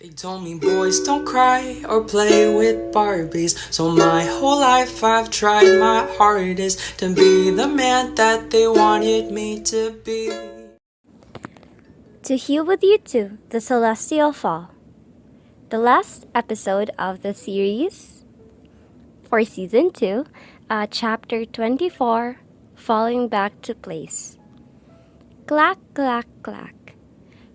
They told me boys don't cry or play with Barbies. So my whole life I've tried my hardest to be the man that they wanted me to be. To Heal With You Two, The Celestial Fall. The last episode of the series for Season 2, Chapter 24, Falling Back to Place. Clack, clack, clack.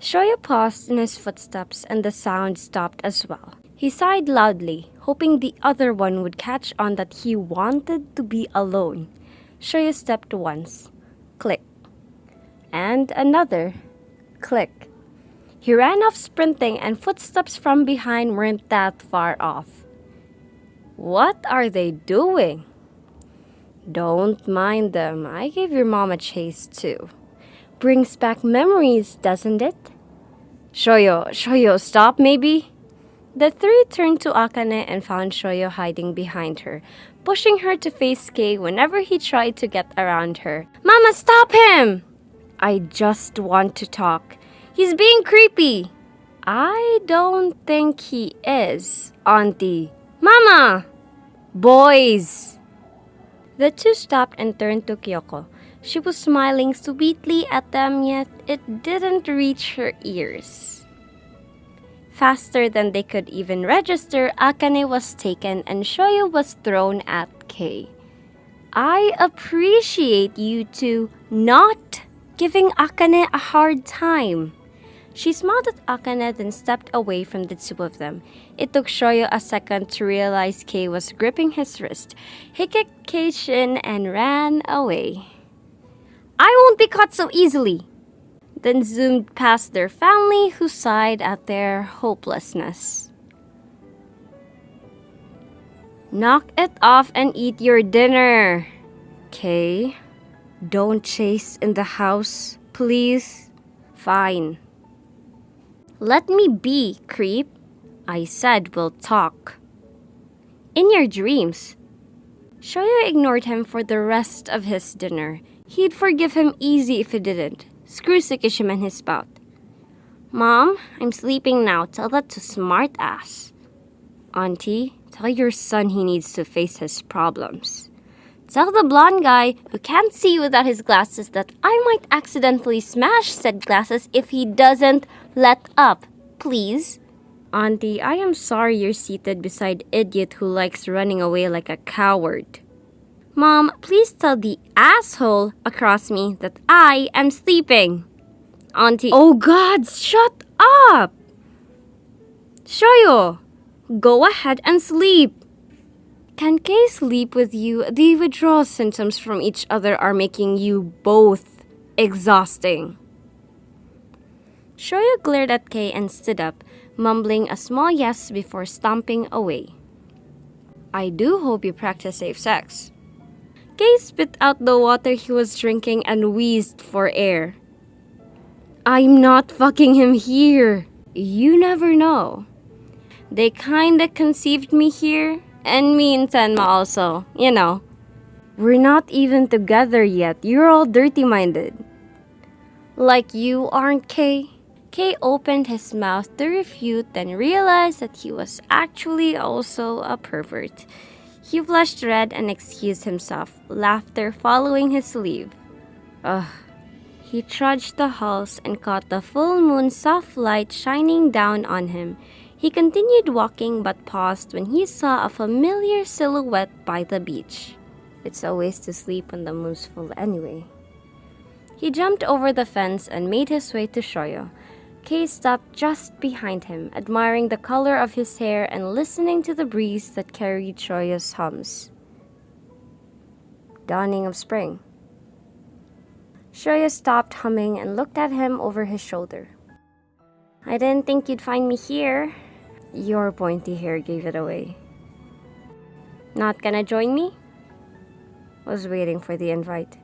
Shoyo paused in his footsteps and the sound stopped as well. He sighed loudly, hoping the other one would catch on that he wanted to be alone. Shoyo stepped once. Click. And another. Click. He ran off sprinting and footsteps from behind weren't that far off. What are they doing? Don't mind them. I gave your mom a chase too. Brings back memories, doesn't it? Shoyo, stop maybe? The three turned to Akane and found Shoyo hiding behind her, pushing her to face Kei whenever he tried to get around her. Mama, stop him! I just want to talk. He's being creepy. I don't think he is, Auntie. Mama! Boys! The two stopped and turned to Kyoko. She was smiling sweetly at them, yet it didn't reach her ears. Faster than they could even register, Akane was taken and Shoyo was thrown at Kei. I appreciate you two not giving Akane a hard time. She smiled at Akane, then stepped away from the two of them. It took Shoyo a second to realize Kei was gripping his wrist. He kicked Kei's shin and ran away. I won't be caught so easily. Then zoomed past their family, who sighed at their hopelessness. Knock it off and eat your dinner. Kei, don't chase in the house, please. Fine. Let me be, creep. I said we'll talk. In your dreams. Shoyo ignored him for the rest of his dinner. He'd forgive him easy if he didn't. Screw Tsukihina and his spout. Mom, I'm sleeping now. Tell that to smart ass. Auntie, tell your son he needs to face his problems. Tell the blonde guy who can't see without his glasses that I might accidentally smash said glasses if he doesn't let up. Please? Auntie, I am sorry you're seated beside idiot who likes running away like a coward. Mom, please tell the asshole across me that I am sleeping. Auntie, oh God, shut up! Shoyo, go ahead and sleep. Can Kei sleep with you? The withdrawal symptoms from each other are making you both exhausting. Shoyo glared at Kei and stood up, mumbling a small yes before stomping away. I do hope you practice safe sex. Kei spit out the water he was drinking and wheezed for air. I'm not fucking him here. You never know. They kinda conceived me here, and me in Tenma also, you know. We're not even together yet. You're all dirty-minded. Like you aren't, Kei? Kei opened his mouth to refute, then realized that he was actually also a pervert. He flushed red and excused himself, laughter following his sleeve. Ugh. He trudged the halls and caught the full moon's soft light shining down on him. He continued walking but paused when he saw a familiar silhouette by the beach. It's a waste to sleep when the moon's full anyway. He jumped over the fence and made his way to Shoyo. Kei stopped just behind him, admiring the color of his hair and listening to the breeze that carried Shoyo's hums. Dawning of spring. Shoyo stopped humming and looked at him over his shoulder. I didn't think you'd find me here. Your pointy hair gave it away. Not gonna join me? Was waiting for the invite.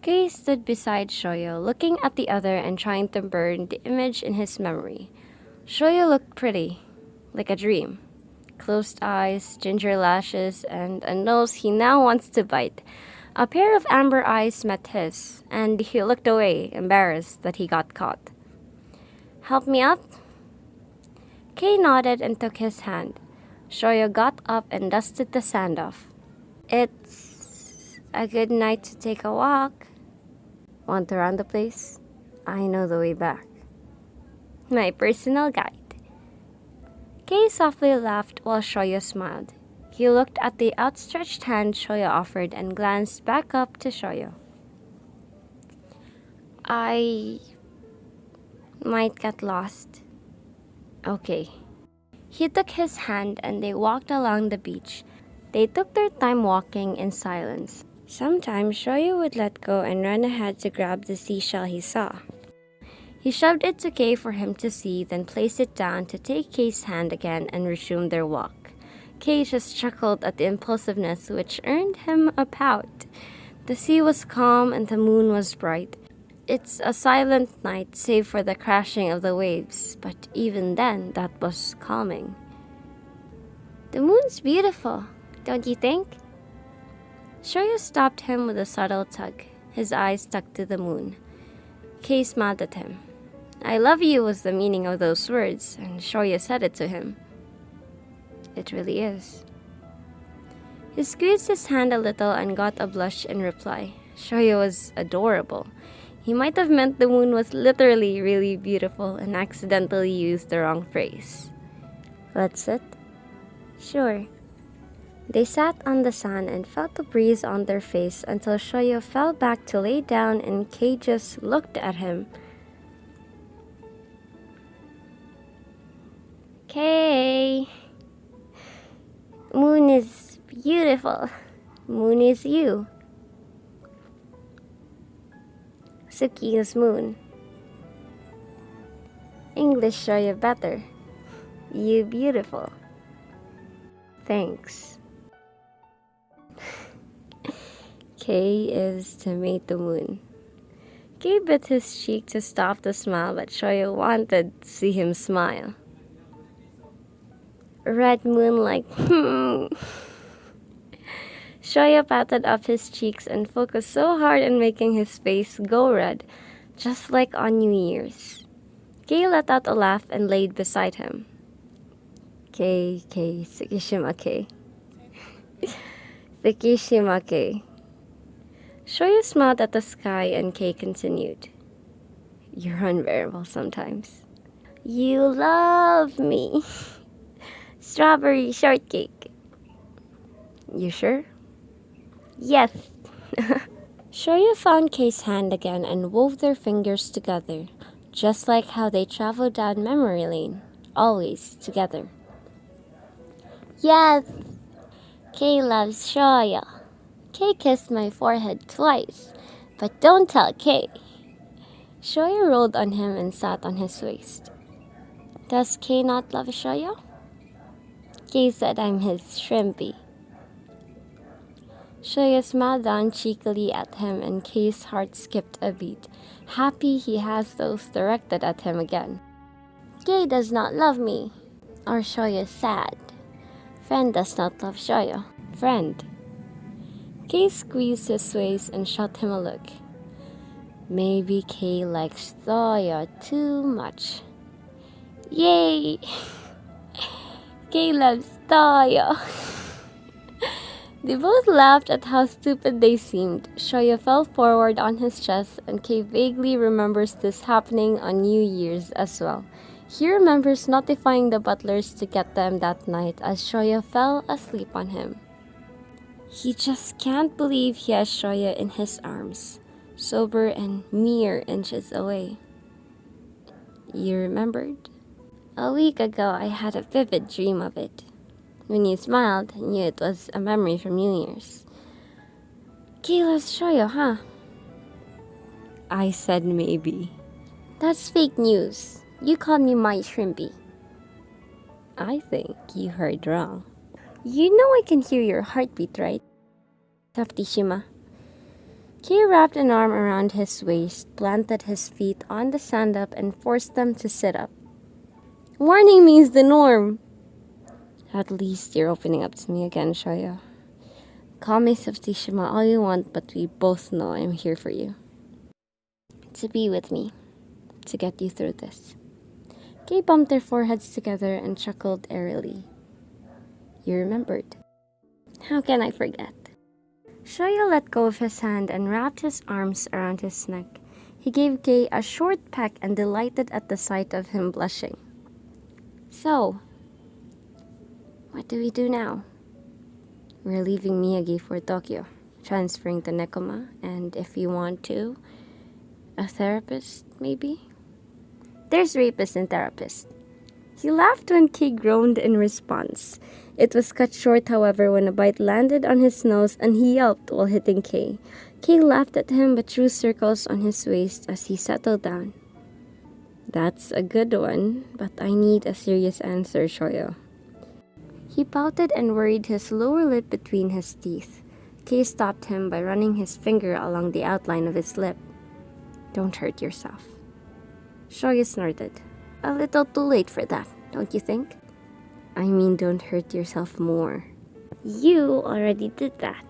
Kei stood beside Shoyo, looking at the other and trying to burn the image in his memory. Shoyo looked pretty, like a dream. Closed eyes, ginger lashes, and a nose he now wants to bite. A pair of amber eyes met his, and he looked away, embarrassed that he got caught. Help me up? Kay nodded and took his hand. Shoyo got up and dusted the sand off. It's a good night to take a walk. Want to run the place? I know the way back. My personal guide. Kay softly laughed while Shoyo smiled. He looked at the outstretched hand Shoyo offered and glanced back up to Shoyo. I might get lost. Okay. He took his hand and they walked along the beach. They took their time walking in silence. Sometimes Shoyo would let go and run ahead to grab the seashell he saw. He shoved it to Kay for him to see, then placed it down to take Kay's hand again and resume their walk. Kay just chuckled at the impulsiveness which earned him a pout. The sea was calm and the moon was bright. It's a silent night save for the crashing of the waves, but even then that was calming. The moon's beautiful, don't you think? Shoyo stopped him with a subtle tug, his eyes stuck to the moon. Kay smiled at him. I love you was the meaning of those words, and Shoyo said it to him. It really is. He squeezed his hand a little and got a blush in reply. Shoyo was adorable. He might have meant the moon was literally really beautiful and accidentally used the wrong phrase. Let's sit? Sure. They sat on the sand and felt the breeze on their face until Shoyo fell back to lay down and Kay just looked at him. Kay! Moon is beautiful. Moon is you. Suki's moon. English Shoyo better. You beautiful. Thanks. Kay is to mate the moon. Kay bit his cheek to stop the smile, but Shoyo wanted to see him smile. Red moon like Shoyo patted up his cheeks and focused so hard on making his face go red, just like on New Year's. Kay let out a laugh and laid beside him. Kay, tsukishima-ke. Tsukishima-ke. Shoyo smiled at the sky and Kay continued. You're unbearable sometimes. You love me. Strawberry shortcake. You sure? Yes. Shoyo found Kay's hand again and wove their fingers together, just like how they traveled down memory lane, always together. Yes. Kay loves Shoyo. Kay kissed my forehead twice, but don't tell Kay. Shoyo rolled on him and sat on his waist. Does Kay not love Shoyo? Kay said I'm his shrimpy. Shoyo smiled down cheekily at him and Kay's heart skipped a beat, happy he has those directed at him again. Kay does not love me. Or Shoyo is sad. Friend does not love Shoyo. Friend. Kay squeezed his waist and shot him a look. Maybe Kay likes Shoyo too much. Yay! Kay loves Shoyo. They both laughed at how stupid they seemed. Shoyo fell forward on his chest and Kay vaguely remembers this happening on New Year's as well. He remembers notifying the butlers to get them that night as Shoyo fell asleep on him. He just can't believe he has Shoyo in his arms, sober and mere inches away. You remembered? A week ago I had a vivid dream of it. When you smiled, I knew it was a memory from New Year's. Kay loves Shoyo, huh? I said maybe. That's fake news. You called me my shrimpy. I think you heard wrong. You know I can hear your heartbeat, right? Taftishima. Kay wrapped an arm around his waist, planted his feet on the stand-up, and forced them to sit up. Warning me is the norm. At least you're opening up to me again, Shoyo. Call me Taftishima all you want, but we both know I'm here for you. To be with me. To get you through this. Kay bumped their foreheads together and chuckled airily. You remembered. How can I forget? Shoyo let go of his hand and wrapped his arms around his neck. He gave Kay a short peck and delighted at the sight of him blushing. So, what do we do now? We're leaving Miyagi for Tokyo, transferring to Nekoma, and if you want to, a therapist, maybe? There's rapist and therapist. He laughed when Kay groaned in response. It was cut short, however, when a bite landed on his nose and he yelped while hitting Kay. Kay laughed at him but drew circles on his waist as he settled down. That's a good one, but I need a serious answer, Shoyo. He pouted and worried his lower lip between his teeth. Kay stopped him by running his finger along the outline of his lip. Don't hurt yourself. Shoyo snorted. A little too late for that, don't you think? I mean, don't hurt yourself more. You already did that.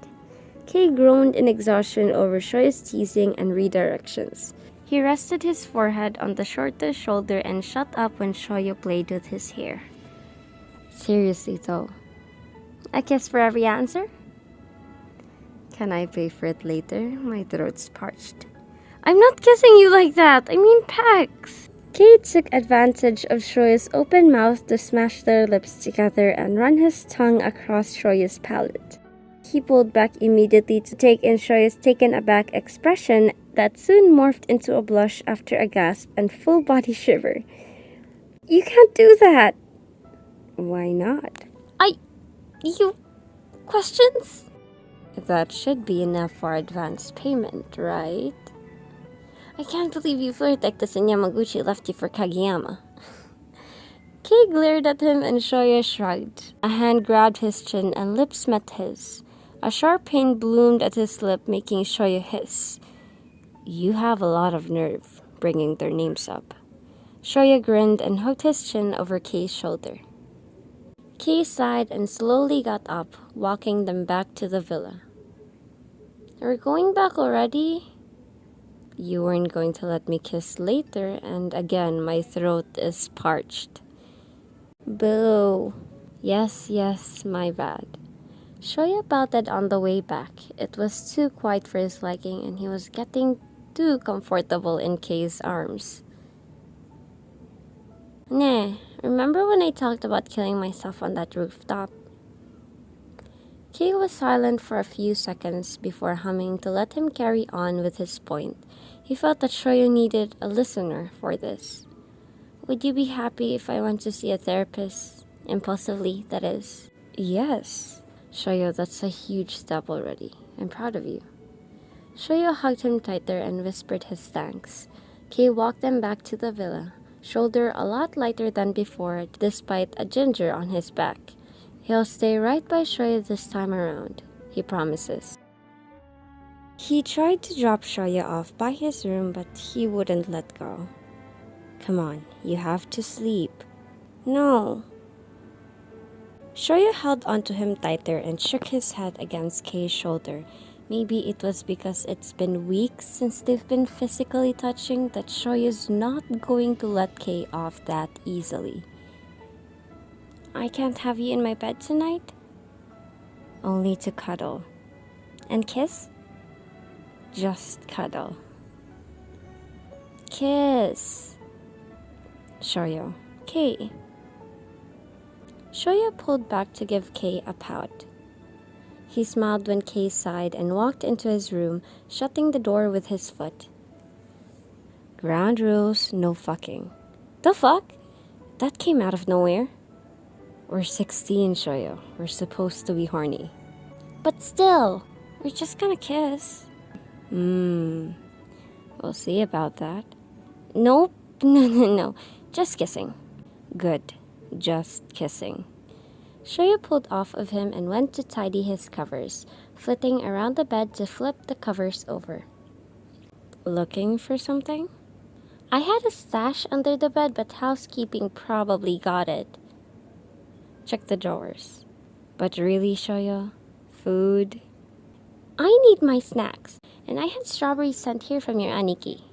Kay groaned in exhaustion over Shoyo's teasing and redirections. He rested his forehead on the shortest shoulder and shut up when Shoyo played with his hair. Seriously though, a kiss for every answer? Can I pay for it later? My throat's parched. I'm not kissing you like that. I mean pecks. Kay took advantage of Shoyo's open mouth to smash their lips together and run his tongue across Shoyo's palate. He pulled back immediately to take in Shoyo's taken aback expression that soon morphed into a blush after a gasp and full body shiver. You can't do that. Why not? You... questions? That should be enough for advance payment, right? I can't believe you flirt like this and Yamaguchi left you for Kageyama. Kay glared at him and Shoyo shrugged. A hand grabbed his chin and lips met his. A sharp pain bloomed at his lip, making Shoyo hiss. You have a lot of nerve, bringing their names up. Shoyo grinned and hooked his chin over Kay's shoulder. Kay sighed and slowly got up, walking them back to the villa. We're going back already? You weren't going to let me kiss later, and again, my throat is parched. Boo. Yes, my bad. Shoyo pouted on the way back. It was too quiet for his liking, and he was getting too comfortable in Kay's arms. Nah, remember when I talked about killing myself on that rooftop? Kay was silent for a few seconds before humming to let him carry on with his point. He felt that Shoyo needed a listener for this. Would you be happy if I went to see a therapist? Impulsively, that is. Yes. Shoyo, that's a huge step already. I'm proud of you. Shoyo hugged him tighter and whispered his thanks. Kay walked them back to the villa, shoulder a lot lighter than before, despite a ginger on his back. He'll stay right by Shoyo this time around, he promises. He tried to drop Shoyo off by his room, but he wouldn't let go. Come on, you have to sleep. No. Shoyo held onto him tighter and shook his head against Kay's shoulder. Maybe it was because it's been weeks since they've been physically touching that Shoyo's not going to let Kay off that easily. I can't have you in my bed tonight? Only to cuddle. And kiss? Just cuddle. Kiss. Shoyo. Kay. Shoyo pulled back to give Kay a pout. He smiled when Kay sighed and walked into his room, shutting the door with his foot. Ground rules, no fucking. The fuck? That came out of nowhere. We're 16, Shoyo. We're supposed to be horny. But still, we're just gonna kiss. We'll see about that. Nope. No. Just kissing. Good. Just kissing. Shoyo pulled off of him and went to tidy his covers, flitting around the bed to flip the covers over. Looking for something? I had a stash under the bed, but housekeeping probably got it. Check the drawers. But really, Shoyo? Food? I need my snacks, and I had strawberries sent here from your aniki.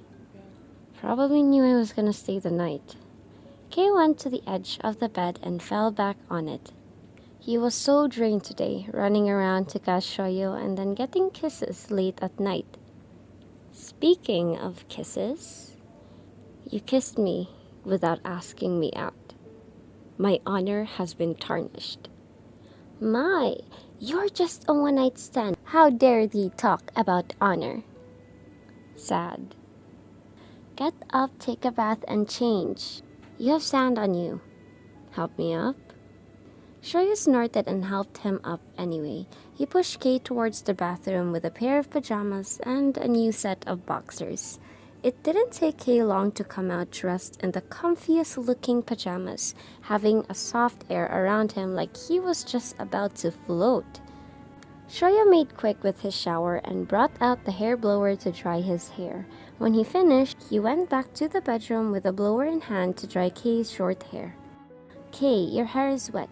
Probably knew I was gonna stay the night. Kay went to the edge of the bed and fell back on it. He was so drained today, running around to catch Shoyo and then getting kisses late at night. Speaking of kisses, you kissed me without asking me out. My honor has been tarnished. My, you're just a one-night stand. How dare thee talk about honor? Sad. Get up, take a bath, and change. You have sand on you. Help me up? Shoyo snorted and helped him up anyway. He pushed Kay towards the bathroom with a pair of pajamas and a new set of boxers. It didn't take Kay long to come out dressed in the comfiest looking pajamas, having a soft air around him like he was just about to float. Shoyo made quick with his shower and brought out the hair blower to dry his hair. When he finished, he went back to the bedroom with a blower in hand to dry Kay's short hair. Kay, your hair is wet.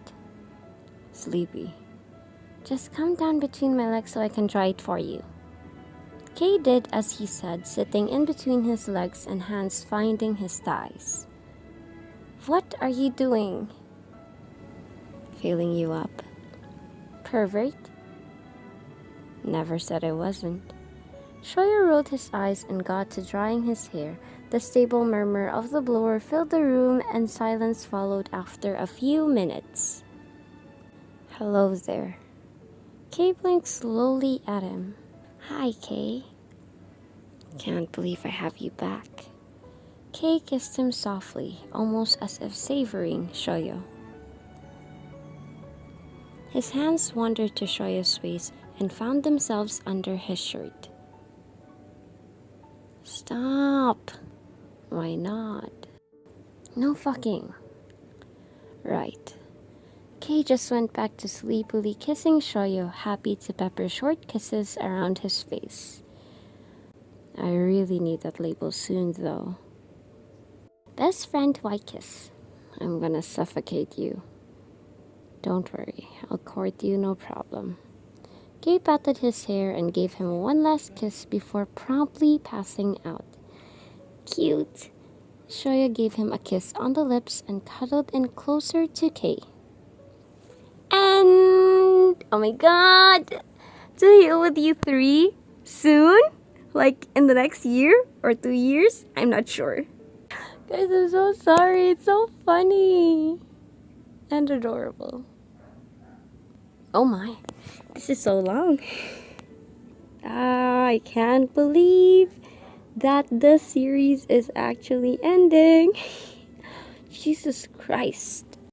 Sleepy. Just come down between my legs so I can dry it for you. Kay did as he said, sitting in between his legs and hands finding his thighs. What are you doing? Filling you up. Pervert? Never said I wasn't. Shoyo rolled his eyes and got to drying his hair. The stable murmur of the blower filled the room and silence followed after a few minutes. Hello there. Kay blinked slowly at him. Hi, Kay. Can't believe I have you back. Kay kissed him softly, almost as if savoring Shoyo. His hands wandered to Shoyo's waist and found themselves under his shirt. Stop. Why not? No fucking. Right. Kay just went back to sleepily kissing Shoyo, happy to pepper short kisses around his face. I really need that label soon, though. Best friend THWY kiss. I'm gonna suffocate you. Don't worry, I'll court you no problem. Kay patted his hair and gave him one last kiss before promptly passing out. Cute. Shoyo gave him a kiss on the lips and cuddled in closer to Kay. And oh my god, to heal with you 3 soon? Like in the next year or 2 years? I'm not sure. Guys, I'm so sorry. It's so funny and adorable. Oh my, this is so long. I can't believe that the series is actually ending. Jesus Christ.